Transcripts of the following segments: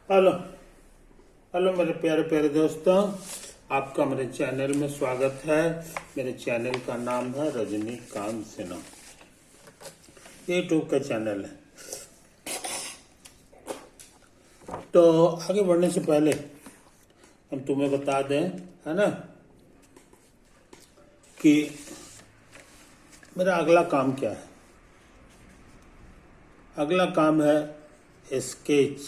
Hello hello मेरे प्यारे प्यारे दोस्तों, आपका मेरे चैनल में स्वागत है। मेरे चैनल का नाम है रजनीकांत सिन्हा, यूट्यूब का चैनल है। तो आगे बढ़ने से पहले हम तुम्हें बता दें, है ना, कि मेरा अगला काम क्या है। अगला काम है स्केच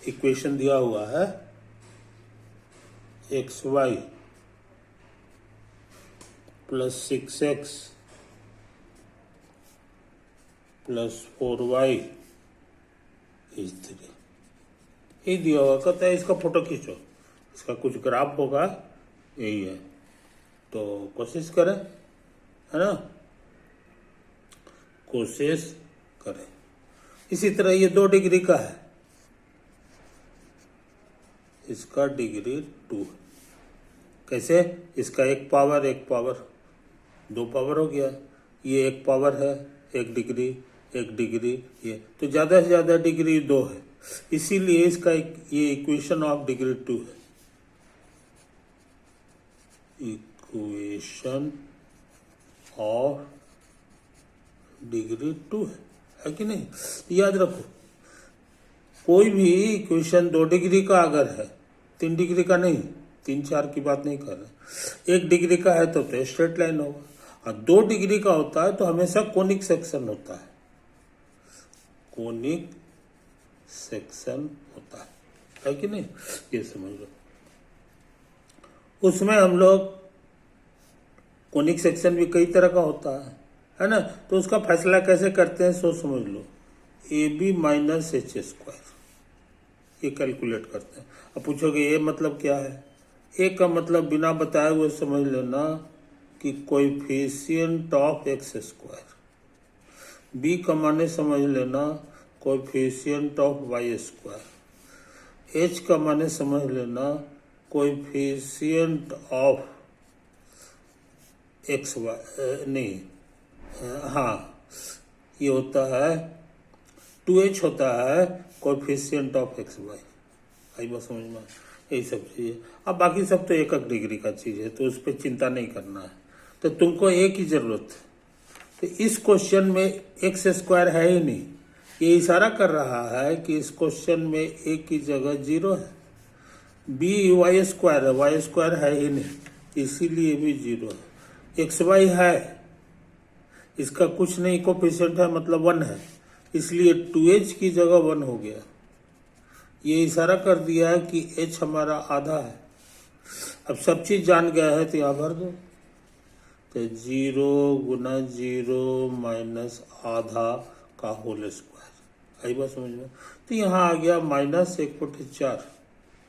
इक्वेशन दिया हुआ है xy plus 6x plus 4y is 3 ये दिया हुआ। कहता है इसका फोटो खींचो, इसका कुछ ग्राफ होगा, यही है। तो कोशिश करें, है ना, कोशिश करें। इसी तरह ये 2 डिग्री का है, इसका डिग्री 2 है। कैसे? इसका 1 पावर 2 पावर हो गया। ये 1 पावर है, 1 डिग्री 1 डिग्री, ये तो ज्यादा से ज्यादा डिग्री 2 है, इसीलिए इसका ये इक्वेशन ऑफ डिग्री 2 है। इक्वेशन ऑफ डिग्री 2 है कि नहीं? याद रखो, कोई भी इक्वेशन 2 डिग्री का अगर है, 3 डिग्री का नहीं, 3-4 की बात नहीं कर रहे। 1 डिग्री का है तो स्ट्रेट लाइन होगा, और 2 डिग्री का होता है तो हमेशा कोनिक सेक्शन होता है। कोनिक सेक्शन होता है कि नहीं? ये समझ लो। उसमें हम लोग कोनिक सेक्शन भी कई तरह का होता है ना। तो उसका फैसला कैसे करते हैं सो समझ लो। AB माइनस h², ये कैलकुलेट करते हैं। अब पूछोगे ये मतलब क्या है? ए का मतलब बिना बताए हुए समझ लेना कि कोएफिशिएंट ऑफ x²। बी का माने समझ लेना कोएफिशिएंट ऑफ y²। h का माने समझ लेना कोएफिशिएंट ऑफ xy, नहीं, हाँ, ये होता है 2h होता है कोएफिशिएंट ऑफ xy। आई बात समझ में? यही सब चीज़ है। अब बाकी सब तो 1 डिग्री का चीज़ है, तो उस पर चिंता नहीं करना है। तो तुमको एक ही जरूरत है। तो इस क्वेश्चन में x² है ही नहीं, ये इशारा कर रहा है कि इस क्वेश्चन में a की जगह 0 है। b y² है ही नहीं, इसीलिए भी 0 है। xy है, इसका कुछ नहीं, कोएफिशिएंट है मतलब 1 है, इसलिए 2h की जगह 1 हो गया। ये इशारा कर दिया है कि h हमारा आधा है। अब सब चीज जान गया है तो यहाँ भर दो। तो 0 गुना 0 माइनस आधा का होल स्क्वायर। आई बात समझ में? तो यहाँ आ गया -1/4,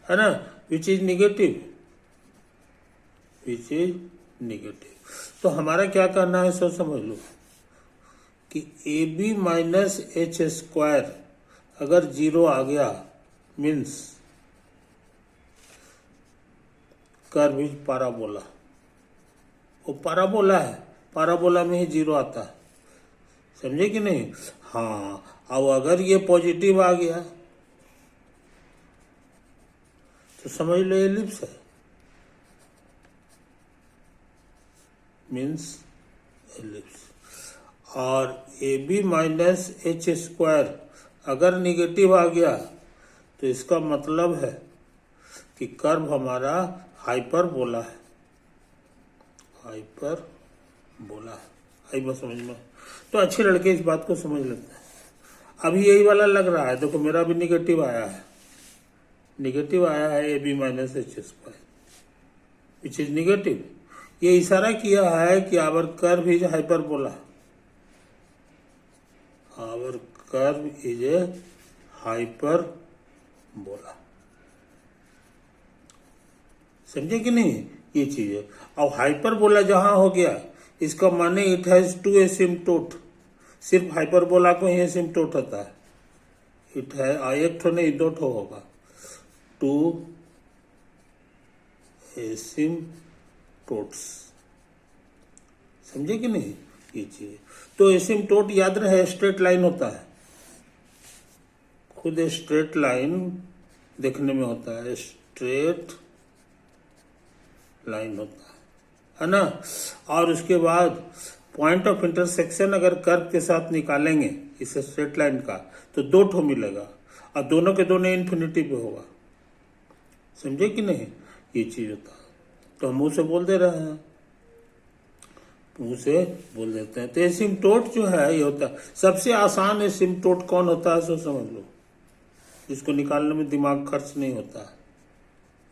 है ना, विच is negative, which is negative. तो हमारा क्या करना है सो समझ लो कि AB माइनस h² अगर 0 आ गया मीन्स कर्व इज पाराबोला। वो पाराबोला है, पाराबोला में ही 0 आता है, समझे कि नहीं? हाँ, अब अगर ये पॉजिटिव आ गया तो समझ लो एलिप्स है, मीन्स एलिप्स। और AB माइनस h² अगर निगेटिव आ गया तो इसका मतलब है कि कर्व हमारा हाइपरबोला है, हाइपरबोला है। आई बात समझ में? तो अच्छे लड़के इस बात को समझ लेते हैं। अभी यही वाला लग रहा है, देखो मेरा भी निगेटिव आया है, निगेटिव आया है AB minus h² which is negative. ये इशारा किया है कि our curve is hyperbola, our curve is a hyperbola. समझे कि नहीं? ये चीज है। अब हाइपरबोला जहां हो गया, इसका माने इट हैज 2 एसिम्पटोट। सिर्फ हाइपरबोला को ही एसिम्पटोट होता है। इट है एक ठो नहीं, 2 ठो होगा, 2 एसिम्पटोट्स। समझे कि नहीं? ये चीज। तो एसिम्पटोट याद रहे स्ट्रेट लाइन होता है, खुद स्ट्रेट लाइन देखने में होता है, स्ट्रेट लाइन होता है ना। और उसके बाद पॉइंट ऑफ इंटरसेक्शन अगर कर्व के साथ निकालेंगे इस स्ट्रेट लाइन का तो 2 ठो मिलेगा और दोनों के दोनों इन्फिनिटी पे होगा। समझे कि नहीं, ये चीज होता है। तो हम मुंह से बोल दे रहे हैं, मुंह से बोल देते हैं। तो एसिम्पटोट जो है ये होता है, सबसे आसान एसिम्पटोट कौन होता है सो समझ लो, जिसको निकालने में दिमाग खर्च नहीं होता है,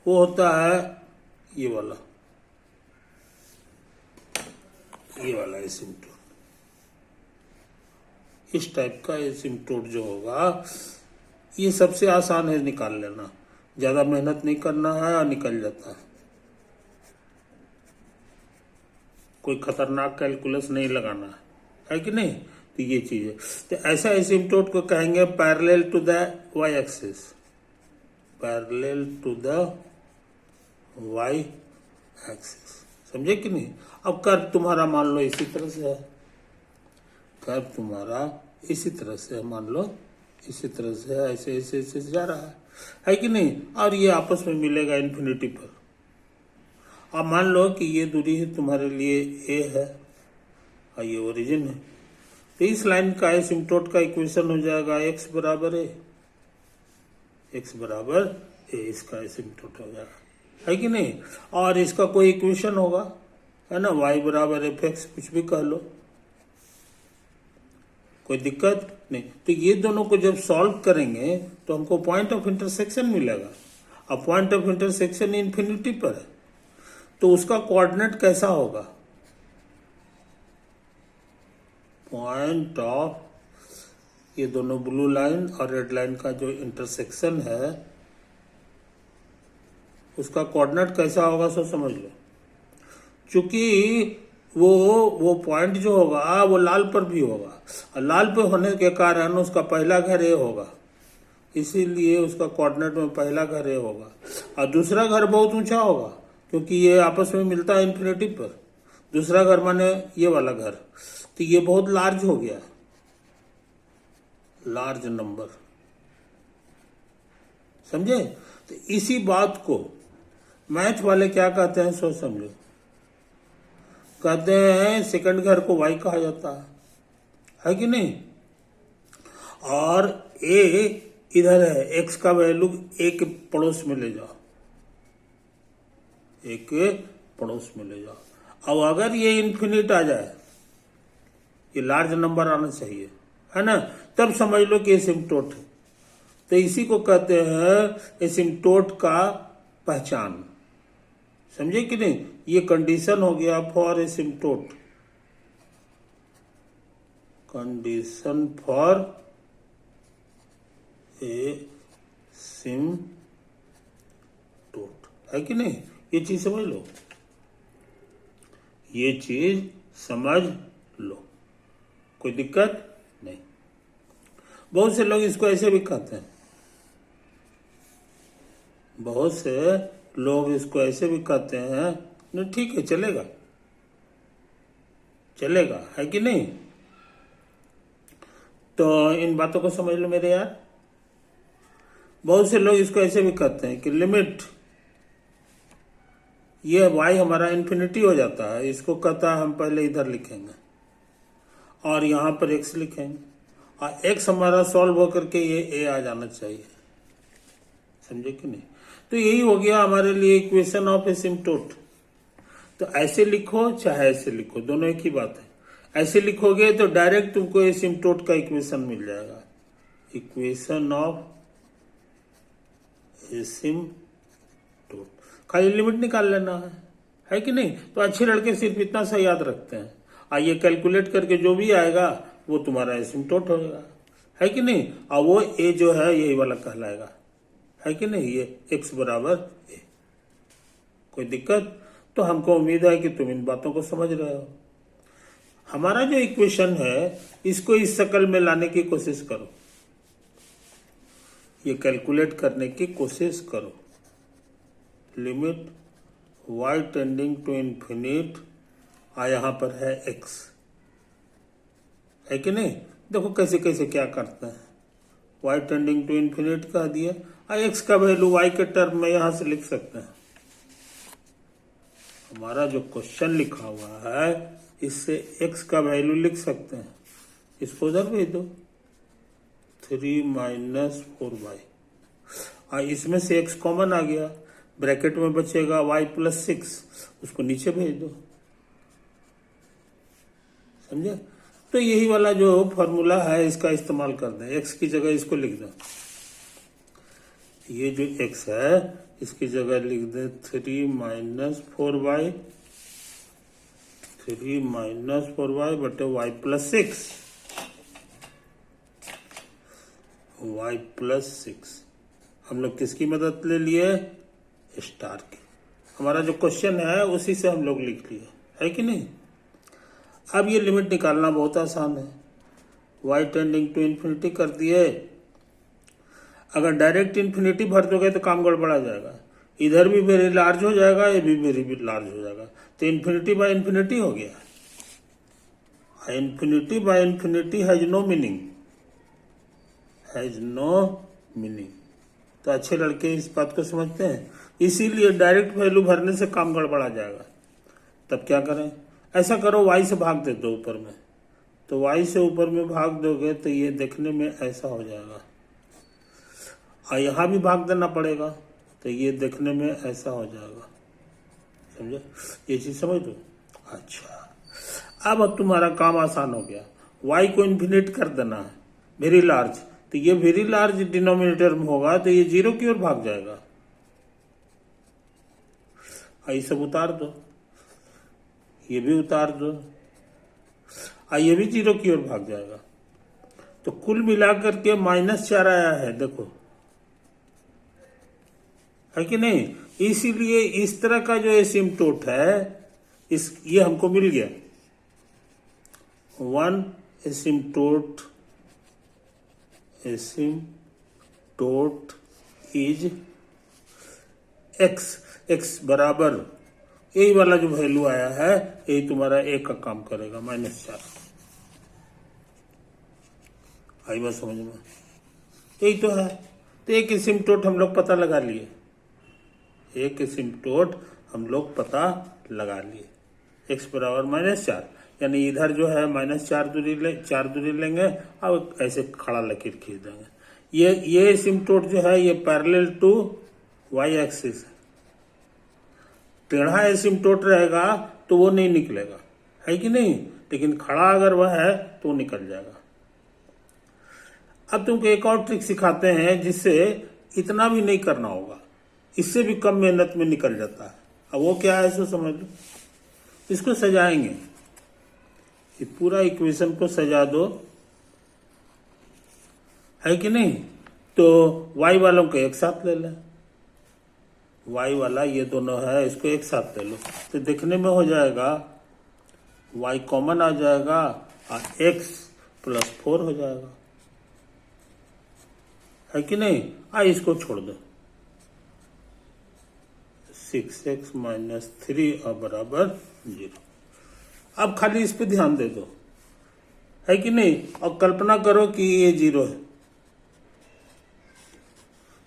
वो होता है ये वाला एसिम्पटोट। इस टाइप का एसिम्पटोट जो होगा ये सबसे आसान है निकाल लेना, ज्यादा मेहनत नहीं करना है और निकल जाता है। कोई खतरनाक कैलकुलस नहीं लगाना है कि नहीं। तो ये चीज है। तो ऐसा एसिम्पटोट को कहेंगे parallel to the y axis, parallel to the y axis. समझे कि नहीं। अब कर्व तुम्हारा मान लो इसी तरह से है, कर्व तुम्हारा इसी तरह से मान लो इसी तरह से है, ऐसे ऐसे ऐसे जा रहा है कि नहीं। और ये आपस में मिलेगा इन्फिनिटी पर। अब मान लो कि ये दूरी है तुम्हारे लिए ए है और ये ओरिजिन है, तो इस लाइन का एसिम्पटोट का इक्वेशन हो जाएगा x बराबर ए, x बराबर ए, इसका एसिम्पटोट हो जाएगा, है कि नहीं। और इसका कोई इक्वेशन होगा, है ना, y बराबर एफ एक्स, कुछ भी कह लो, कोई दिक्कत नहीं। तो ये दोनों को जब सॉल्व करेंगे तो हमको पॉइंट ऑफ इंटरसेक्शन मिलेगा। अब पॉइंट ऑफ इंटरसेक्शन इन्फिनिटी पर है तो उसका कोऑर्डिनेट कैसा होगा, पॉइंट ऑफ ये दोनों ब्लू लाइन और रेड लाइन का जो इंटरसेक्शन है उसका कोऑर्डिनेट कैसा होगा सो समझ लो। चूंकि वो पॉइंट जो होगा वो लाल पर भी होगा और लाल पे होने के कारण उसका पहला घर ए होगा, इसीलिए उसका कोऑर्डिनेट में पहला घर ए होगा और दूसरा घर बहुत ऊंचा होगा क्योंकि ये आपस में मिलता है इन्फिनिटी पर। दूसरा घर माने ये वाला घर, तो ये बहुत लार्ज हो गया, लार्ज नंबर। समझे। तो इसी बात को मैथ वाले क्या कहते हैं सो समझो, कहते हैं सेकंड घर को y कहा जाता है कि नहीं। और a इधर है, x का वैल्यू a के पड़ोस में ले जाओ, a के पड़ोस में ले जाओ। अब अगर ये इन्फिनिट आ जाए, ये लार्ज नंबर आना चाहिए, है ना, तब समझ लो कि एसिम्पटोट है। तो इसी को कहते हैं एसिम्पटोट का पहचान। समझे कि नहीं। ये कंडीशन हो गया फॉर एसिम्पटोट, कंडीशन फॉर एसिम्पटोट, है कि नहीं। ये चीज समझ लो, ये चीज समझ लो, कोई दिक्कत नहीं। बहुत से लोग इसको ऐसे भी कहते हैं, बहुत से लोग इसको ऐसे भी कहते हैं, नहीं ठीक है, चलेगा, चलेगा, है कि नहीं। तो इन बातों को समझ लो मेरे यार। बहुत से लोग इसको ऐसे भी कहते हैं कि लिमिट ये y हमारा इन्फिनिटी हो जाता है, इसको कहता है हम पहले इधर लिखेंगे और यहां पर x लिखेंगे और x हमारा सॉल्व होकर के ये a आ जाना चाहिए। समझे कि नहीं। तो यही हो गया हमारे लिए इक्वेशन ऑफ एसिम्पटोट। तो ऐसे लिखो चाहे ऐसे लिखो, दोनों एक ही बात है। ऐसे लिखोगे तो डायरेक्ट तुमको एसिम्पटोट का इक्वेशन मिल जाएगा, इक्वेशन ऑफ एसिम्पटोट। खाली लिमिट निकाल लेना है कि नहीं। तो अच्छे लड़के सिर्फ इतना सा याद रखते हैं, आइए कैलकुलेट करके जो भी आएगा वो तुम्हारा एसिम्पटोट होगा, है कि नहीं। और वो ए जो है यही वाला कहलाएगा, है कि नहीं, ये x बराबर ए। कोई दिक्कत। तो हमको उम्मीद है कि तुम इन बातों को समझ रहे हो। हमारा जो इक्वेशन है इसको इस शक्ल में लाने की कोशिश करो, ये कैलकुलेट करने की कोशिश करो। Limit y tending to infinite और यहां पर है x, है कि नहीं। देखो कैसे कैसे क्या करते हैं, y टेंडिंग टू इन्फिनिटी कह दिया। x का वैल्यू y के टर्म में यहां से लिख सकते हैं। हमारा जो क्वेश्चन लिखा हुआ है इससे x का वैल्यू लिख सकते हैं। इसको उधर भेज दो 3 - 4y। इसमें से x कॉमन आ गया, ब्रैकेट में बचेगा y + 6, उसको नीचे भेज दो। समझे? तो यही वाला जो फॉर्मूला है इसका इस्तेमाल कर दें। x की जगह इसको लिख दें, ये जो x है इसकी जगह लिख दें 3 - 4y, 3 - 4y बटे y + 6, y + 6। हम लोग किसकी मदद ले लिए? स्टार की। हमारा जो क्वेश्चन है उसी से हम लोग लिख लिए, है कि नहीं? अब ये लिमिट निकालना बहुत आसान है। y टेंडिंग टू इन्फिनिटी कर दिए। अगर डायरेक्ट इन्फिनिटी भर दोगे तो काम गड़बड़ा जाएगा। इधर भी वेरी लार्ज हो जाएगा, ये भी वेरी लार्ज हो जाएगा। तो इन्फिनिटी बाय इन्फिनिटी हो गया। Infinity by infinity has no meaning, has no meaning. तो अच्छे लड़के इस बात को समझते हैं, इसीलिए डायरेक्ट वैल्यू भरने से काम गड़बड़ा जाएगा। तब क्या करें? ऐसा करो, y से भाग दे दो ऊपर में। तो y से ऊपर में भाग दोगे तो ये देखने में ऐसा हो जाएगा, और यहां भी भाग देना पड़ेगा तो ये देखने में ऐसा हो जाएगा। समझे? ये चीज समझ लो। अच्छा, अब तुम्हारा काम आसान हो गया। y को इन्फिनिट कर देना है, वेरी लार्ज। तो ये वेरी लार्ज डिनोमिनेटर में होगा तो ये 0 की ओर भाग जाएगा। ये सब उतार दो, ये भी उतार दो, ये भी 0 की ओर भाग जाएगा। तो कुल मिलाकर के -4 आया है, देखो, है कि नहीं? इसीलिए इस तरह का जो एसिम्पटोट है ये हमको मिल गया। वन एसिम्पटोट इज x बराबर यही वाला जो वैल्यू आया है यही तुम्हारा a का काम करेगा, -4। आई बात समझ में? यही तो है। तो एक एसिम्पटोट हम लोग पता लगा लिए, एक एसिम्पटोट हम लोग पता लगा लिए। x बराबर -4, यानी इधर जो है -4 दूरी लेंगे और ऐसे खड़ा लकीर खींच देंगे। ये एसिम्पटोट जो है ये पैरेलल टू y एक्सिस है। टेढ़ा एसिम्पटोट रहेगा तो वो नहीं निकलेगा, है कि नहीं? लेकिन खड़ा अगर वह है तो निकल जाएगा। अब तुमको एक और ट्रिक सिखाते हैं जिससे इतना भी नहीं करना होगा, इससे भी कम मेहनत में निकल जाता है। अब वो क्या है सो समझ लो। इसको सजाएंगे, ये पूरा इक्वेशन को सजा दो, है कि नहीं? तो y वालों को एक साथ ले लें, y वाला ये दोनों है इसको एक साथ ले लो, तो देखने में हो जाएगा y कॉमन आ जाएगा और x + 4 हो जाएगा, है कि नहीं? इसको छोड़ दो, 6x - 3 बराबर 0। अब खाली इस पे ध्यान दे दो, है कि नहीं? और कल्पना करो कि ये 0 है।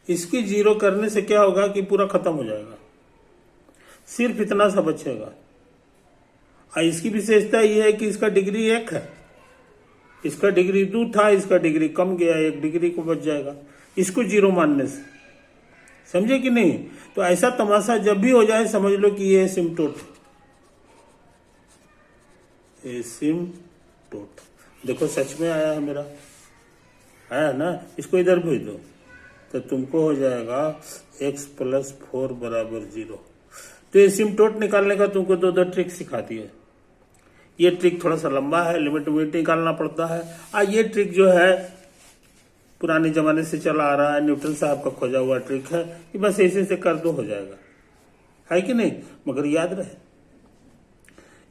इसकी 0 करने से क्या होगा कि पूरा खत्म हो जाएगा, सिर्फ इतना सा बचेगा। और इसकी विशेषता यह है कि इसका डिग्री 1 है, इसका डिग्री 2 था, इसका डिग्री कम गया, 1 डिग्री को बच जाएगा इसको 0 मानने से। समझे कि नहीं? तो ऐसा तमाशा जब भी हो जाए समझ लो कि ये एसिम्पटोट है। एसिम्पटोट देखो सच में आया है मेरा, है ना? इसको इधर भेज दो तो तुमको हो जाएगा x + 4 बराबर 0। तो एसिम्पटोट निकालने का तुमको दो ट्रिक सिखा दिए। ये ट्रिक थोड़ा सा लंबा है, लिमिट निकालना पड़ता है। ये ट्रिक जो है पुराने जमाने से चला आ रहा है, न्यूटन साहब का खोजा हुआ ट्रिक है कि बस ऐसे से कर दो हो जाएगा, है कि नहीं? मगर याद रहे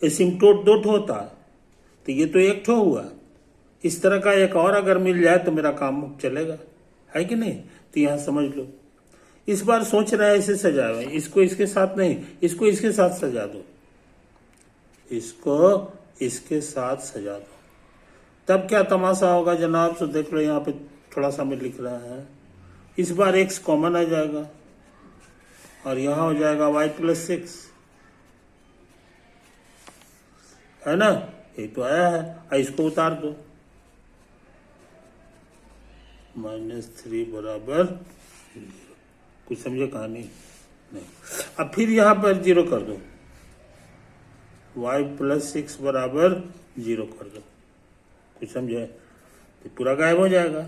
एसिम्पटोट 2 ठो होता तो ये तो 1 ठो हुआ। इस तरह का एक और अगर मिल जाए तो मेरा काम चलेगा, है कि नहीं? तो यहां समझ लो। इस बार सोच रहा है इसे सजाए, इसको इसके साथ नहीं, इसको इसके साथ सजा दो, इसको इसके साथ सजा दो, तब क्या तमाशा होगा जनाब? तो देख लो यहाँ पे थोड़ा सा में लिख रहा है। इस बार x कॉमन आ जाएगा और यहाँ हो जाएगा y+6, है ना, ये तो आया है। इसको उतार दो, -3 बराबर 0। कुछ समझे कहानी? नहीं। अब फिर यहाँ पर 0 कर दो, y+6 बराबर 0 कर दो। कुछ समझे? तो पूरा गायब हो जाएगा।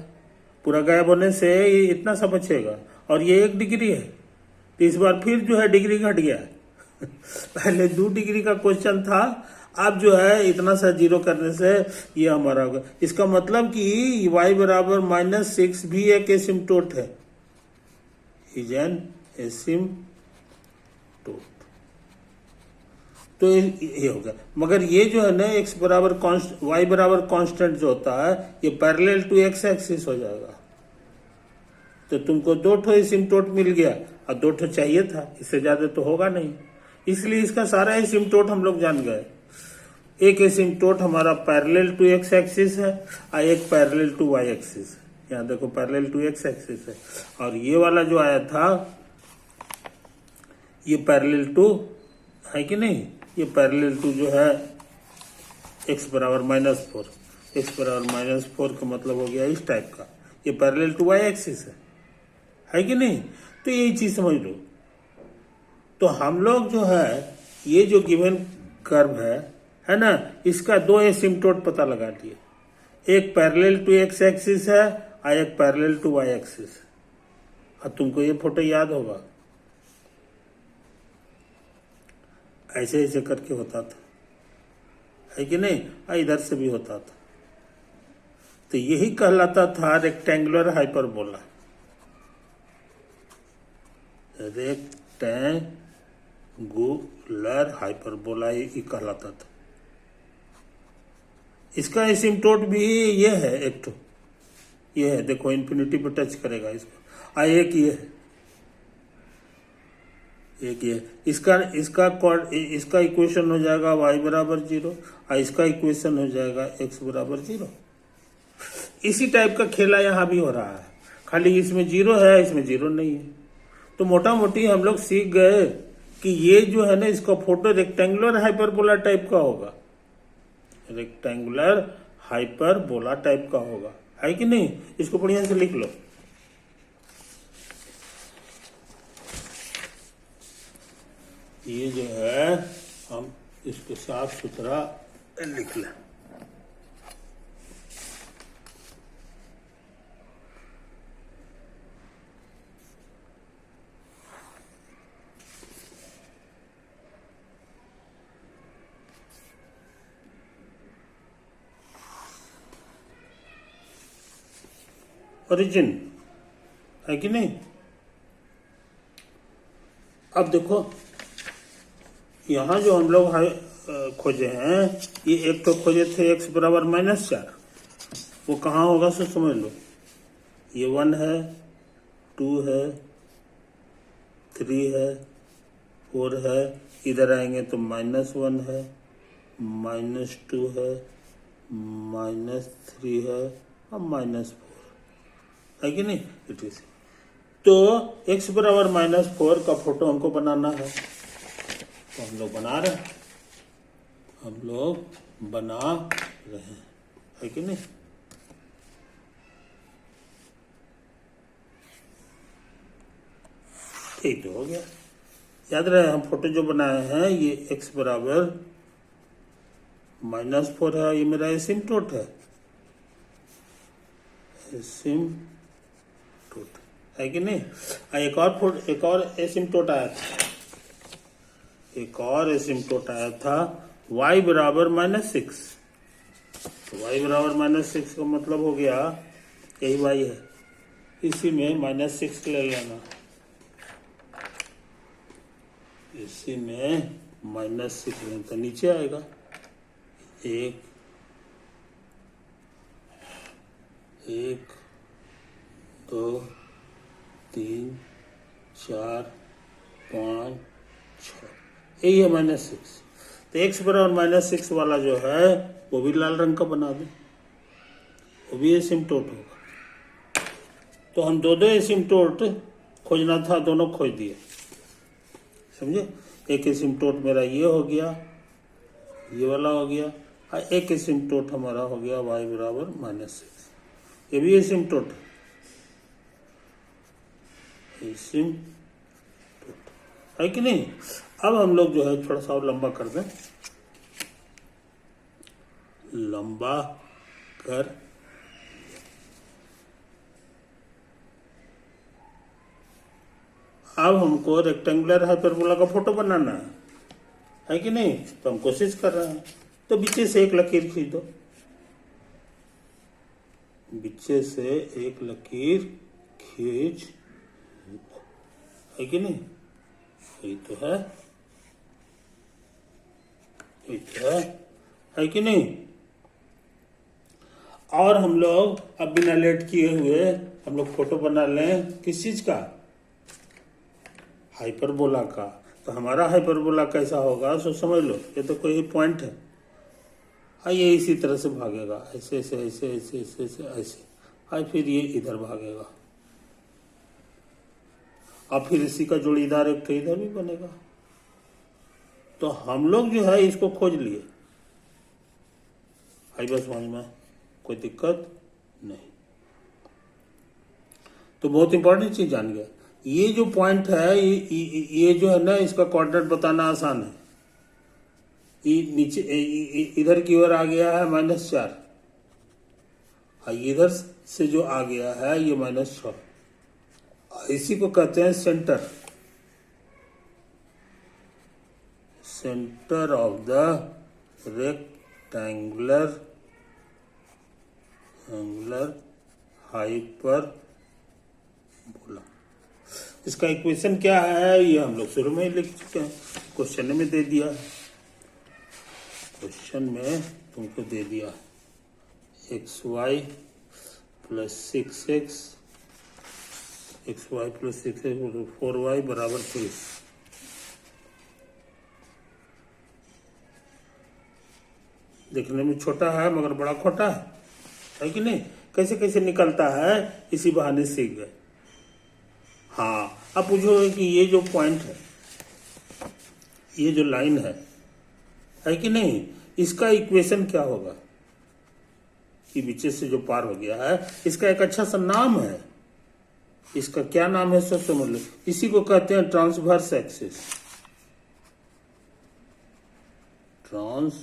पूरा गायब होने से ये इतना सा बचेगा और ये 1 डिग्री है, तो इस बार फिर जो है डिग्री घट गया। पहले 2 डिग्री का क्वेश्चन था, अब जो है इतना सा 0 करने से ये हमारा होगा। इसका मतलब कि y बराबर -6 भी एक एसिम्पटोट है, इज एन एसिम्पटोट। तो ये होगा। मगर ये जो है ना x बराबर y बराबर कांस्टेंट जो होता है, ये पैरेलल टू x एक्सिस हो जाएगा। तो तुमको 2 ठो एसिम्पटोट मिल गया और 2 ठो चाहिए था, इससे ज्यादा तो होगा नहीं। इसलिए इसका सारा एसिम्पटोट हम लोग जान गए। एक एसिम्पटोट हमारा पैरेलल टू x एक्सिस है और एक पैरेलल टू y एक्सिस है। यहाँ देखो पैरेलल टू x एक्सिस है, और ये वाला जो आया था ये पैरेलल टू है कि नहीं, ये पैरेलल टू जो है x बराबर -4। x बराबर -4 का मतलब हो गया इस टाइप का, ये पैरेलल टू y एक्सिस है कि नहीं। तो यही चीज समझ लो। तो हम लोग जो है ये जो गिवन कर्व है ना, इसका 2 एसिम्पटोट पता लगा दिए। एक पैरेलल टू x एक्सिस है और एक पैरेलल टू y एक्सिस है। अब तुमको ये फोटो याद होगा, ऐसे ऐसे करके होता था, है कि नहीं, इधर से भी होता था। तो यही कहलाता था रेक्टेंगुलर हाइपरबोला। रेक्टेंगुलर हाइपरबोला ये कहलाता था। इसका एसिम्पटोट भी ये है, एक तो ये है, देखो इन्फिनिटी पे टच करेगा इसको। एक ये है, एक ये। इसका इक्वेशन हो जाएगा y बराबर 0 और इसका इक्वेशन हो जाएगा x बराबर 0। इसी टाइप का खेला यहाँ भी हो रहा है, खाली इसमें 0 है, इसमें 0 नहीं है। तो मोटा मोटी हम लोग सीख गए कि ये जो है ना, इसका फोटो रेक्टेंगुलर हाइपरबोला टाइप का होगा, रेक्टेंगुलर हाइपरबोला टाइप का होगा, है कि नहीं। इसको बढ़िया से लिख लो। ये जो है हम इसको साफ सुथरा लिख लें। ओरिजिन है कि नहीं। अब देखो यहाँ जो हम लोग खोजे हैं, ये एक तो खोजे थे x बराबर -4, वो कहाँ होगा सो समझ लो। ये 1 है, 2 है, 3 है, 4 है, इधर आएंगे तो -1 है, -2 है, -3 है और -4 है कि नहीं। इट इज तो x बराबर -4 का फोटो हमको बनाना है, तो हम लोग बना रहे हैं, है कि नहीं। ठीक तो हो गया। याद रहे हम फोटो जो बनाए हैं, ये x बराबर -4 है, ये मेरा एसिम्पटोट है, एसिम्पटोट है कि नहीं। एक और एसिम्पटोट आया था, एक और एसिम्पटोट आया था y बराबर -6। तो y बराबर -6 का मतलब हो गया यही y है, इसी में -6 ले लेना, इसी में -6 लेना तो नीचे आएगा 1 2 3 4 5 6, यही है -6। तो x बराबर -6 वाला जो है वो भी लाल रंग का बना दे, वो भी एसिम्पटोट होगा। तो हम दो एसिम्टोट खोजना था, दोनों खोज दिए, समझे। एक एसिम्टोट मेरा ये हो गया, ये वाला हो गया, और एक एसिम्टोट हमारा हो गया y बराबर -6। ये भी एसिम्टोट है कि नहीं। अब हम लोग जो है थोड़ा सा और लंबा कर दें, लंबा कर अब हमको रेक्टेंगुलर हाइपरबोला का फोटो बनाना है कि नहीं। तो हम कोशिश कर रहे हैं, तो बीचे से एक लकीर खींच दो, बीचे से एक लकीर खींच, है कि नहीं। यही तो है कि नहीं। और हम लोग अब बिना लेट किए हुए हम लोग फोटो बना लें, किस चीज का, हाइपरबोला का। तो हमारा हाइपरबोला कैसा होगा सो समझ लो। ये तो कोई पॉइंट है, ये इसी तरह से भागेगा, ऐसे ऐसे ऐसे ऐसे ऐसे ऐसे ऐसे, और फिर ये इधर भागेगा, और फिर इसी का जोड़ीदार एक तो इधर भी बनेगा। तो हम लोग जो है इसको खोज लिए, आई बस समझ में, कोई दिक्कत नहीं। तो बहुत इंपॉर्टेंट चीज जान गया, ये जो पॉइंट है ये जो है ना, इसका कोऑर्डिनेट बताना आसान है। ये नीचे इधर की ओर आ गया है -4, इधर से जो आ गया है ये -6, इसी को कहते हैं centre, centre of the rectangular hyperbola. इसका इक्वेशन क्या है ये हम लोग शुरू में ही लिख चुके हैं, क्वेश्चन में दे दिया, क्वेश्चन में तुमको दे दिया xy + 6x, xy + 6x 4y बराबर 23। देखने में छोटा है मगर बड़ा खोटा है कि नहीं। कैसे कैसे निकलता है इसी बहाने सीख गए। हाँ, अब पूछो कि ये जो पॉइंट है, ये जो लाइन है कि नहीं, इसका इक्वेशन क्या होगा, कि बीचे से जो पार हो गया है, इसका एक अच्छा सा नाम है। इसका क्या नाम है सब समझ लो, इसी को कहते हैं transverse axis, transverse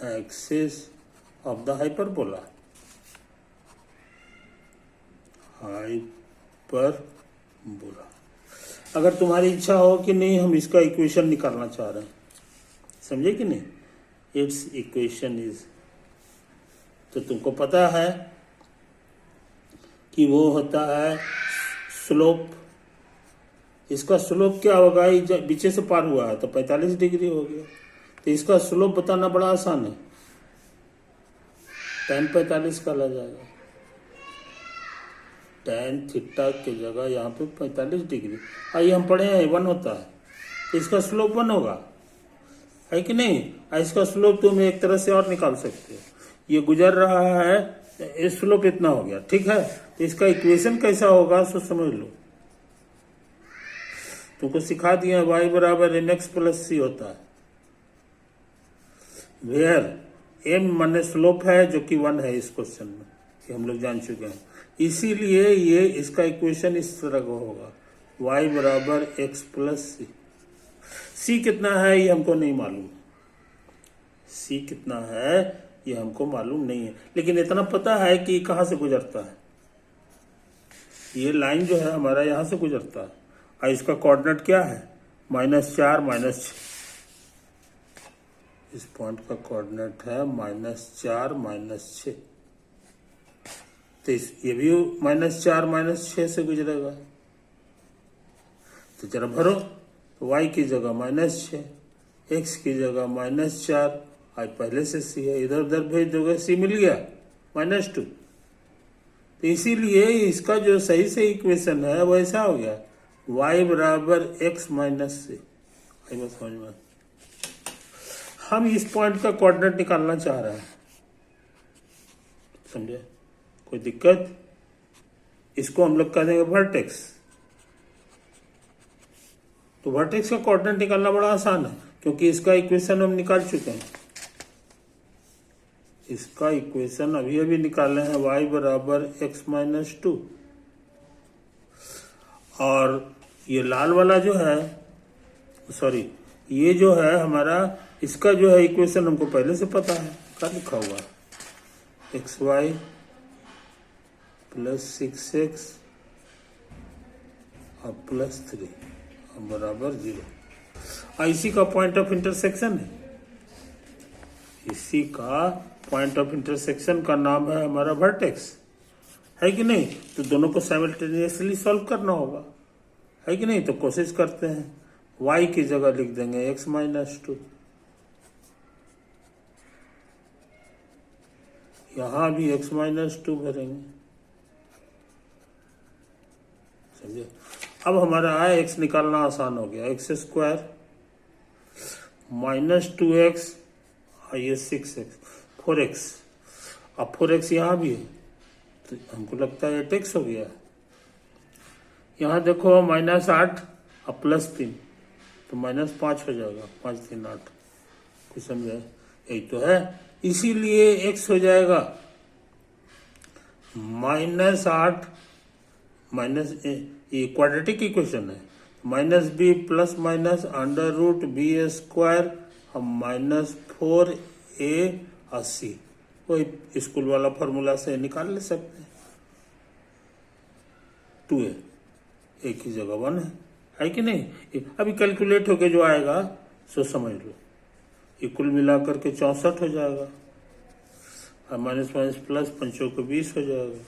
axis of the hyperbola, hyperbola. अगर तुम्हारी इच्छा हो कि नहीं हम इसका इक्वेशन निकालना चाह रहे हैं, समझे कि नहीं, इट्स इक्वेशन इज, तो तुमको पता है कि वो होता है स्लोप। इसका स्लोप क्या होगा, बीचे से पार हुआ है तो 45 डिग्री हो गया, तो इसका स्लोप बताना बड़ा आसान है, tan 45 का लग जाएगा, tan थीटा की जगह यहाँ पे 45 डिग्री। आइए हम पढ़े हैं 1 होता है, तो इसका स्लोप 1 होगा, है कि नहीं। इसका स्लोप तुम एक तरह से और निकाल सकते हो, ये गुजर रहा है, इस स्लोप इतना हो गया, ठीक है। तो इसका इक्वेशन कैसा होगा सो समझ लो, तुमको सिखा दिया, y बराबर mx + c होता है, वेयर m माने स्लोप है जो कि 1 है इस क्वेश्चन में, ये हम लोग जान चुके हैं। इसीलिए ये इसका इक्वेशन इस तरह का होगा, y बराबर x + c। c कितना है ये हमको नहीं मालूम, c कितना है ये हमको मालूम नहीं है, लेकिन इतना पता है कि कहाँ से गुजरता है। ये लाइन जो है हमारा यहाँ से गुजरता है, और इसका कोऑर्डिनेट क्या है, -4 -6। इस पॉइंट का कोऑर्डिनेट है -4 -6, तो ये भी -4 -6 से गुजरेगा। तो जरा भरो, तो y की जगह -6, x की जगह -4, आज पहले से c है, इधर उधर भेज दोगे c मिल गया -2। तो इसीलिए इसका जो सही से इक्वेशन है वो ऐसा हो गया, y बराबर x - c। समझ में, हम इस पॉइंट का कोऑर्डिनेट निकालना चाह रहे हैं, समझे। कोई दिक्कत? इसको हम लोग कह देंगे वर्टेक्स। तो वर्टेक्स का कोऑर्डिनेट निकालना बड़ा आसान है, क्योंकि इसका इक्वेशन हम निकाल चुके हैं। इसका इक्वेशन अभी अभी निकाले हैं, y बराबर x-2। और ये लाल वाला जो है, सॉरी, ये जो है हमारा, इसका जो है इक्वेशन हमको पहले से पता है, क्या लिखा हुआ है, xy प्लस 6x और प्लस 3 बराबर 0। इसी का पॉइंट ऑफ इंटरसेक्शन है, इसी का पॉइंट ऑफ इंटरसेक्शन का नाम है हमारा वर्टेक्स, है कि नहीं? तो दोनों को साइमल्टेनियसली सॉल्व करना होगा, है कि नहीं? तो कोशिश करते हैं। y की जगह लिख देंगे x-2, यहां भी x-2 भरेंगे, समझे? अब हमारा x निकालना आसान हो गया, x² माइनस 2x और ये 6x, 4x। अब 4x यहाँ भी है, तो हमको लगता है 8x हो गया। यहाँ देखो -8 और +3, तो -5 हो जाएगा, 5 3 8, कुछ समझे? यही तो है, इसीलिए x हो जाएगा -8 माइनस, ये क्वाड्रेटिक इक्वेशन है, -b प्लस माइनस √b² और -4a और c, वही स्कूल वाला फॉर्मूला से निकाल ले सकते हैं। 2a एक ही जगह 1 है कि नहीं? अभी कैलकुलेट होके जो आएगा सो समझ लो, ये कुल मिलाकर के 64 हो जाएगा, और माइनस माइनस प्लस 5 को 20 हो जाएगा,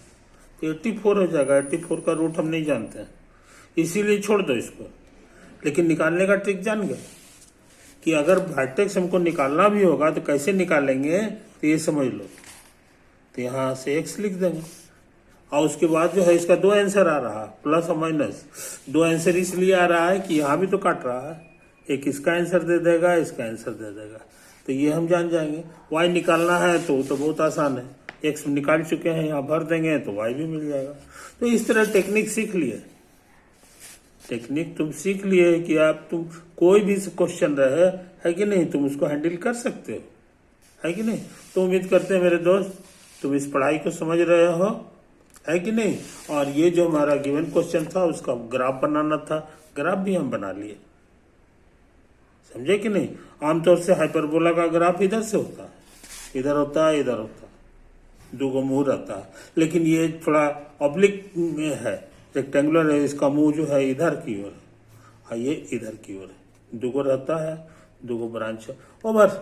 84 हो जाएगा। 84 का रूट हम नहीं जानते हैं, इसीलिए छोड़ दो इसको। लेकिन निकालने का ट्रिक जान गए कि अगर वर्टेक्स हमको निकालना भी होगा तो कैसे निकालेंगे, तो ये समझ लो। तो यहाँ से x लिख देंगे, और उसके बाद जो है इसका 2 आंसर आ रहा है, प्लस और माइनस। 2 आंसर इसलिए आ रहा है कि यहाँ भी तो काट रहा है, एक इसका आंसर दे देगा, इसका आंसर दे देगा, तो ये हम जान जाएंगे। y निकालना है तो बहुत आसान है, x निकाल चुके हैं, यहाँ भर देंगे तो y भी मिल जाएगा। तो इस तरह टेक्निक सीख लिए, टेक्निक तुम सीख लिए कि आप, तुम कोई भी क्वेश्चन रहे, है कि नहीं, तुम उसको हैंडल कर सकते हो, है कि नहीं? तो उम्मीद करते हैं मेरे दोस्त तुम इस पढ़ाई को समझ रहे हो, है कि नहीं? और ये जो हमारा गिवन क्वेश्चन था उसका ग्राफ बनाना था, ग्राफ भी हम बना लिए, समझे कि नहीं? आमतौर से हाइपरबोला का ग्राफ इधर से होता है, इधर होता है, इधर होता है, 2 मुंह रहता है, लेकिन ये थोड़ा ऑब्लिक है, रेक्टेंगुलर है, इसका मुंह जो है इधर की ओर है, ये इधर की ओर है, 2 रहता है, 2 ब्रांच है। ओवर।